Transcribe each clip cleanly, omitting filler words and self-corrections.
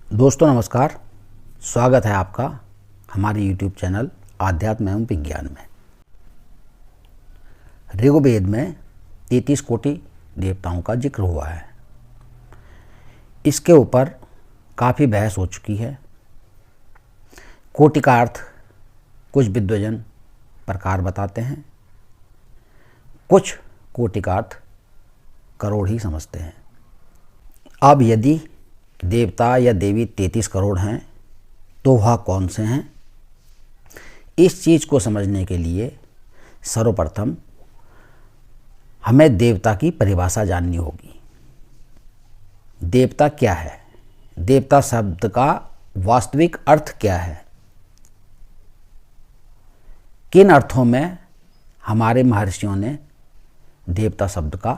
दोस्तों नमस्कार। स्वागत है आपका हमारे YouTube चैनल आध्यात्म एवं विज्ञान में। ऋग्वेद में 33 कोटि देवताओं का जिक्र हुआ है। इसके ऊपर काफ़ी बहस हो चुकी है। कोटि का अर्थ कुछ विद्वजन प्रकार बताते हैं, कुछ कोटि का अर्थ करोड़ ही समझते हैं। अब यदि देवता या देवी 33 करोड़ हैं तो वह कौन से हैं? इस चीज़ को समझने के लिए सर्वप्रथम हमें देवता की परिभाषा जाननी होगी। देवता क्या है? देवता शब्द का वास्तविक अर्थ क्या है? किन अर्थों में हमारे महर्षियों ने देवता शब्द का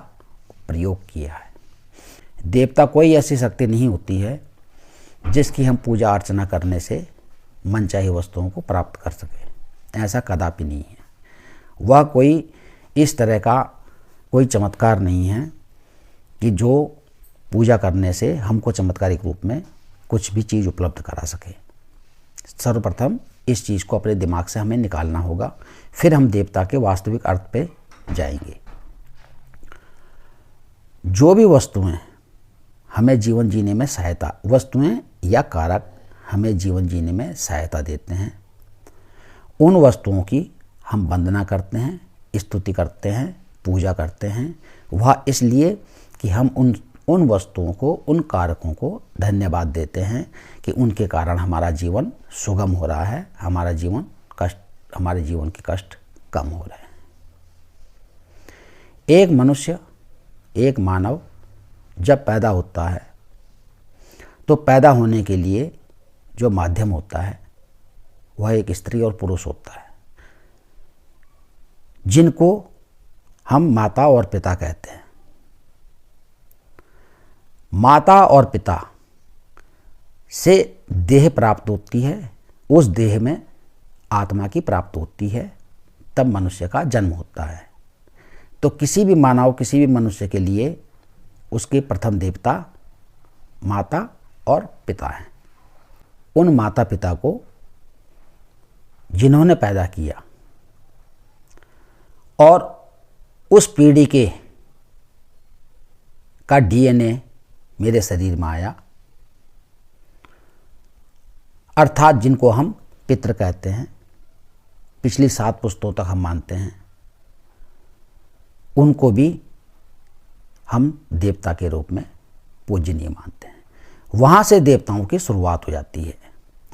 प्रयोग किया है? देवता कोई ऐसी शक्ति नहीं होती है जिसकी हम पूजा अर्चना करने से मनचाही वस्तुओं को प्राप्त कर सकें। ऐसा कदापि नहीं है। वह कोई इस तरह का कोई चमत्कार नहीं है कि जो पूजा करने से हमको चमत्कारिक रूप में कुछ भी चीज़ उपलब्ध करा सके। सर्वप्रथम इस चीज़ को अपने दिमाग से हमें निकालना होगा, फिर हम देवता के वास्तविक अर्थ पे जाएंगे। जो भी वस्तुएं हमें जीवन जीने में सहायता, वस्तुएं या कारक हमें जीवन जीने में सहायता देते हैं, उन वस्तुओं की हम वंदना करते हैं, स्तुति करते हैं, पूजा करते हैं। वह इसलिए कि हम उन वस्तुओं को, उन कारकों को धन्यवाद देते हैं कि उनके कारण हमारा जीवन सुगम हो रहा है, हमारे जीवन के कष्ट कम हो रहे हैं। एक मनुष्य, एक मानव जब पैदा होता है तो पैदा होने के लिए जो माध्यम होता है वह एक स्त्री और पुरुष होता है, जिनको हम माता और पिता कहते हैं। माता और पिता से देह प्राप्त होती है, उस देह में आत्मा की प्राप्ति होती है, तब मनुष्य का जन्म होता है। तो किसी भी मानव, किसी भी मनुष्य के लिए उसके प्रथम देवता माता और पिता हैं। उन माता पिता को जिन्होंने पैदा किया और उस पीढ़ी का डीएनए मेरे शरीर में आया, अर्थात जिनको हम पितृ कहते हैं, पिछली 7 पुश्तों तक हम मानते हैं, उनको भी हम देवता के रूप में पूजनीय मानते हैं। वहाँ से देवताओं की शुरुआत हो जाती है।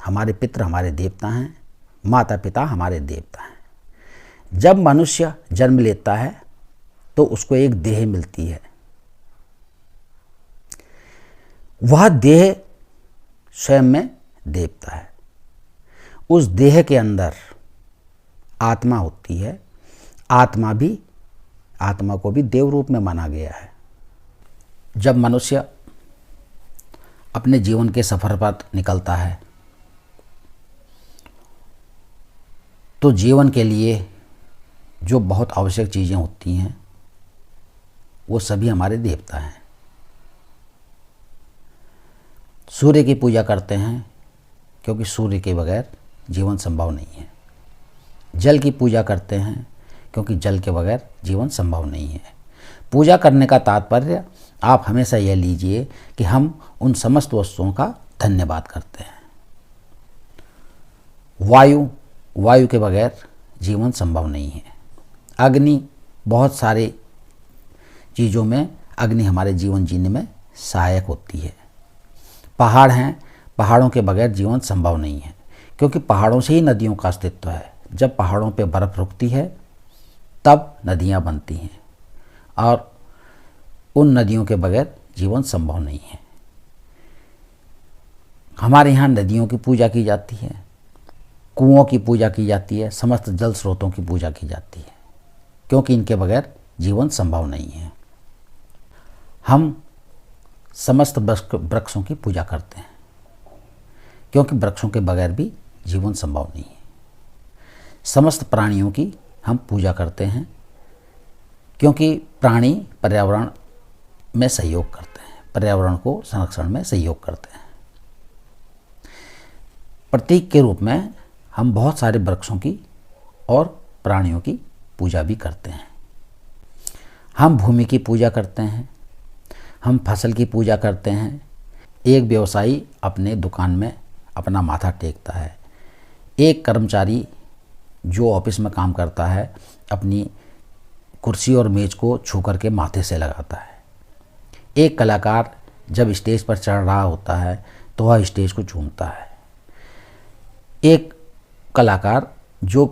हमारे पितृ हमारे देवता हैं, माता पिता हमारे देवता हैं। जब मनुष्य जन्म लेता है तो उसको एक देह मिलती है। वह देह स्वयं में देवता है। उस देह के अंदर आत्मा होती है। आत्मा को भी देव रूप में माना गया है। जब मनुष्य अपने जीवन के सफर पर निकलता है तो जीवन के लिए जो बहुत आवश्यक चीज़ें होती हैं वो सभी हमारे देवता हैं। सूर्य की पूजा करते हैं क्योंकि सूर्य के बगैर जीवन संभव नहीं है। जल की पूजा करते हैं क्योंकि जल के बगैर जीवन संभव नहीं है। पूजा करने का तात्पर्य आप हमेशा यह लीजिए कि हम उन समस्त वस्तुओं का धन्यवाद करते हैं। वायु के बगैर जीवन संभव नहीं है। अग्नि, बहुत सारे चीज़ों में अग्नि हमारे जीवन जीने में सहायक होती है। पहाड़ हैं, पहाड़ों के बगैर जीवन संभव नहीं है क्योंकि पहाड़ों से ही नदियों का अस्तित्व है। जब पहाड़ों पे बर्फ़ रुकती है तब नदियाँ बनती हैं और उन नदियों के बगैर जीवन संभव नहीं है। हमारे यहाँ नदियों की पूजा की जाती है, कुओं की पूजा की जाती है, समस्त जल स्रोतों की पूजा की जाती है क्योंकि इनके बगैर जीवन संभव नहीं है। हम समस्त वृक्षों की पूजा करते हैं क्योंकि वृक्षों के बगैर भी जीवन संभव नहीं है। समस्त प्राणियों की हम पूजा करते हैं क्योंकि प्राणी पर्यावरण में सहयोग करते हैं, पर्यावरण को संरक्षण में सहयोग करते हैं। प्रतीक के रूप में हम बहुत सारे वृक्षों की और प्राणियों की पूजा भी करते हैं। हम भूमि की पूजा करते हैं, हम फसल की पूजा करते हैं। एक व्यवसायी अपने दुकान में अपना माथा टेकता है, एक कर्मचारी जो ऑफिस में काम करता है अपनी कुर्सी और मेज को छू करके माथे से लगाता है। एक कलाकार जब स्टेज पर चढ़ रहा होता है तो वह स्टेज को चूमता है। एक कलाकार जो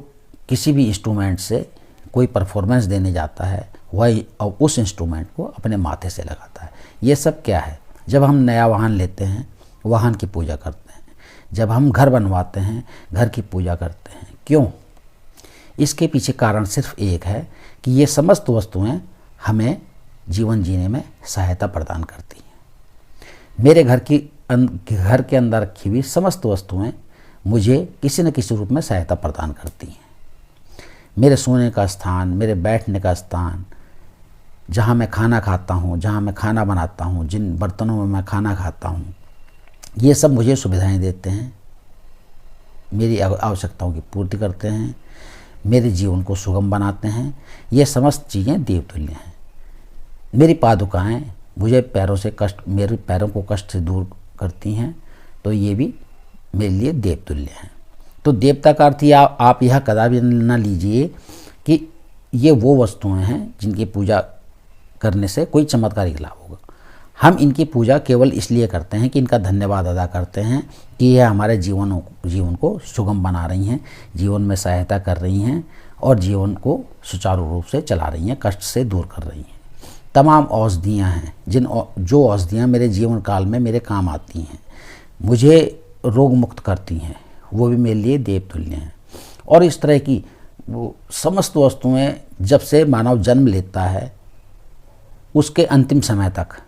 किसी भी इंस्ट्रूमेंट से कोई परफॉर्मेंस देने जाता है वह उस इंस्ट्रूमेंट को अपने माथे से लगाता है। ये सब क्या है? जब हम नया वाहन लेते हैं वाहन की पूजा करते हैं, जब हम घर बनवाते हैं घर की पूजा करते हैं। क्यों? इसके पीछे कारण सिर्फ एक है कि ये समस्त वस्तुएं हमें जीवन जीने में सहायता प्रदान करती हैं। मेरे घर के अंदर रखी हुई समस्त वस्तुएं मुझे किसी न किसी रूप में सहायता प्रदान करती हैं। मेरे सोने का स्थान, मेरे बैठने का स्थान, जहाँ मैं खाना खाता हूँ, जहाँ मैं खाना बनाता हूँ, जिन बर्तनों में मैं खाना खाता हूँ, ये सब मुझे सुविधाएं देते हैं, मेरी आवश्यकताओं की पूर्ति करते हैं, मेरे जीवन को सुगम बनाते हैं। ये समस्त चीज़ें देवतुल्य हैं। मेरी पादुकाएं मुझे मेरे पैरों को कष्ट से दूर करती हैं, तो ये भी मेरे लिए देवतुल्य हैं। तो देवता का अर्थ आप यह कदापि न लीजिए कि ये वो वस्तुएं हैं जिनकी पूजा करने से कोई चमत्कारिक लाभ होगा। हम इनकी पूजा केवल इसलिए करते हैं कि इनका धन्यवाद अदा करते हैं कि यह हमारे जीवन को सुगम बना रही हैं, जीवन में सहायता कर रही हैं और जीवन को सुचारू रूप से चला रही हैं, कष्ट से दूर कर रही हैं। तमाम औषधियाँ हैं जो औषधियाँ मेरे जीवन काल में मेरे काम आती हैं, मुझे रोग मुक्त करती हैं, वो भी मेरे लिए देवतुल्य हैं। और इस तरह की वो समस्त वस्तुएं जब से मानव जन्म लेता है उसके अंतिम समय तक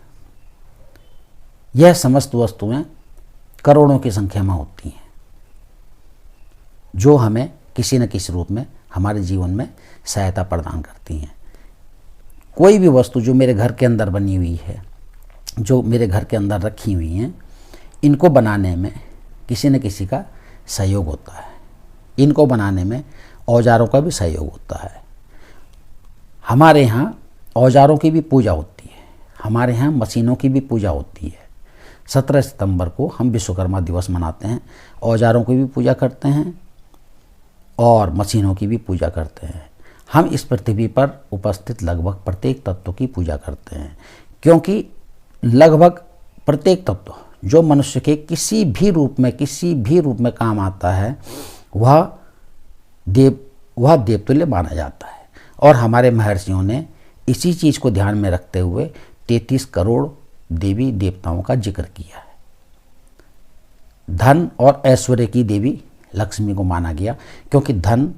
यह समस्त वस्तुएं करोड़ों की संख्या में होती हैं, जो हमें किसी न किसी रूप में हमारे जीवन में सहायता प्रदान करती हैं। कोई भी वस्तु जो मेरे घर के अंदर बनी हुई है, जो मेरे घर के अंदर रखी हुई हैं, इनको बनाने में किसी न किसी का सहयोग होता है। इनको बनाने में औजारों का भी सहयोग होता है। हमारे यहाँ औजारों की भी पूजा होती है, हमारे यहाँ मशीनों की भी पूजा होती है। 17 सितंबर को हम विश्वकर्मा दिवस मनाते हैं, औजारों की भी पूजा करते हैं और मशीनों की भी पूजा करते हैं। हम इस पृथ्वी पर उपस्थित लगभग प्रत्येक तत्व की पूजा करते हैं, क्योंकि लगभग प्रत्येक तत्व जो मनुष्य के किसी भी रूप में काम आता है वह देवतुल्य माना जाता है। और हमारे महर्षियों ने इसी चीज़ को ध्यान में रखते हुए 33 करोड़ देवी देवताओं का जिक्र किया है। धन और ऐश्वर्य की देवी लक्ष्मी को माना गया, क्योंकि धन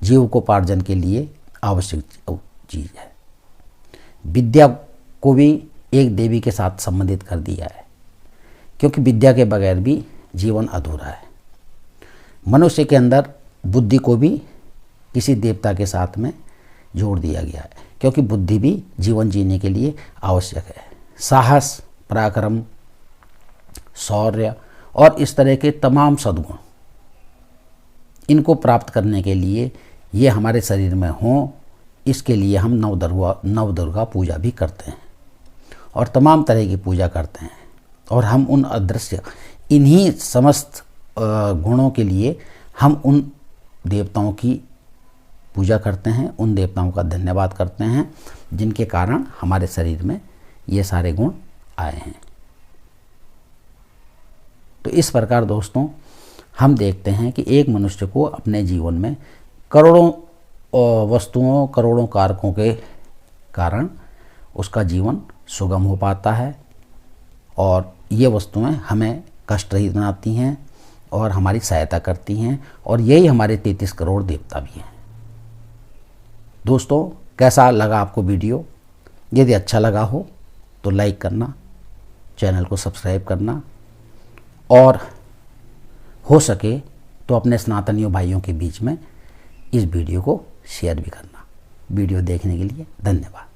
जीविकोपार्जन के लिए आवश्यक चीज़ है। विद्या को भी एक देवी के साथ संबंधित कर दिया है, क्योंकि विद्या के बगैर भी जीवन अधूरा है। मनुष्य के अंदर बुद्धि को भी किसी देवता के साथ में जोड़ दिया गया है, क्योंकि बुद्धि भी जीवन जीने के लिए आवश्यक है। साहस, पराक्रम, शौर्य और इस तरह के तमाम सद्गुण, इनको प्राप्त करने के लिए ये हमारे शरीर में हों, इसके लिए हम नवदुर्गा पूजा भी करते हैं और तमाम तरह की पूजा करते हैं। और हम उन अदृश्य इन्हीं समस्त गुणों के लिए हम उन देवताओं की पूजा करते हैं, उन देवताओं का धन्यवाद करते हैं जिनके कारण हमारे शरीर में ये सारे गुण आए हैं। तो इस प्रकार दोस्तों हम देखते हैं कि एक मनुष्य को अपने जीवन में करोड़ों वस्तुओं, करोड़ों कारकों के कारण उसका जीवन सुगम हो पाता है और ये वस्तुएं हमें कष्ट रहित बनाती हैं और हमारी सहायता करती हैं, और यही हमारे 33 करोड़ देवता भी हैं। दोस्तों कैसा लगा आपको वीडियो? यदि अच्छा लगा हो तो लाइक करना, चैनल को सब्सक्राइब करना और हो सके तो अपने सनातनियों भाइयों के बीच में इस वीडियो को शेयर भी करना। वीडियो देखने के लिए धन्यवाद।